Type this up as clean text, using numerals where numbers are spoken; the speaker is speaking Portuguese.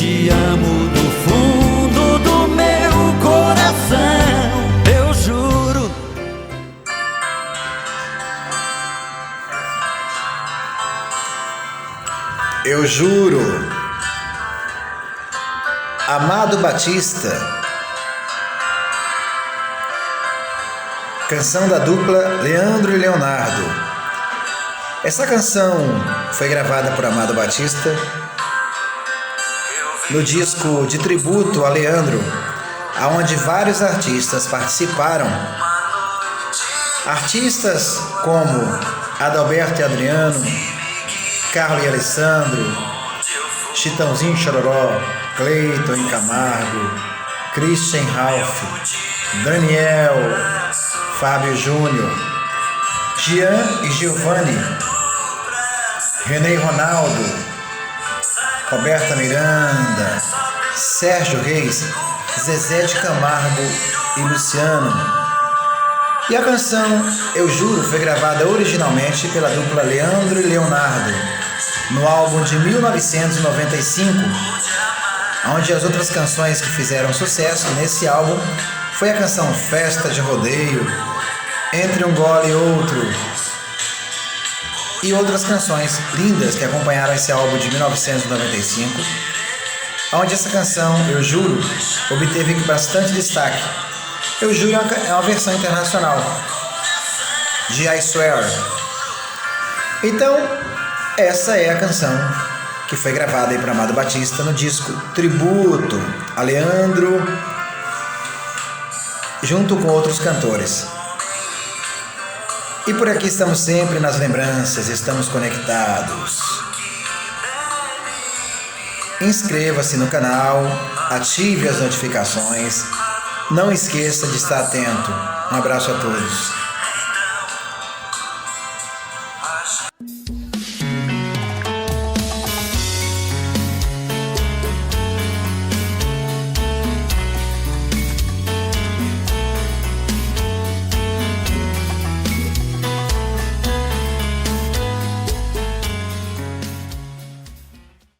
te amo do fundo do meu coração, eu juro. Eu juro. Amado Batista. Canção da dupla Leandro e Leonardo. Essa canção foi gravada por Amado Batista no disco de tributo a Leandro, onde vários artistas participaram. Artistas como Adalberto e Adriano, Carlos e Alessandro, Chitãozinho Chororó, Cleiton e Camargo, Christian Ralph, Daniel, Fábio Júnior, Jean e Giovanni, René e Ronaldo, Roberta Miranda, Sérgio Reis, Zezé de Camargo e Luciano. E a canção Eu Juro foi gravada originalmente pela dupla Leandro e Leonardo no álbum de 1995, onde as outras canções que fizeram sucesso nesse álbum foi a canção Festa de Rodeio, Entre um Gole e Outro, e outras canções lindas que acompanharam esse álbum de 1995, onde essa canção Eu Juro obteve bastante destaque. Eu Juro é uma versão internacional de I Swear. Então, essa é a canção que foi gravada aí para Amado Batista no disco Tributo a Leandro, junto com outros cantores. E por aqui estamos sempre nas lembranças, estamos conectados. Inscreva-se no canal, ative as notificações. Não esqueça de estar atento. Um abraço a todos.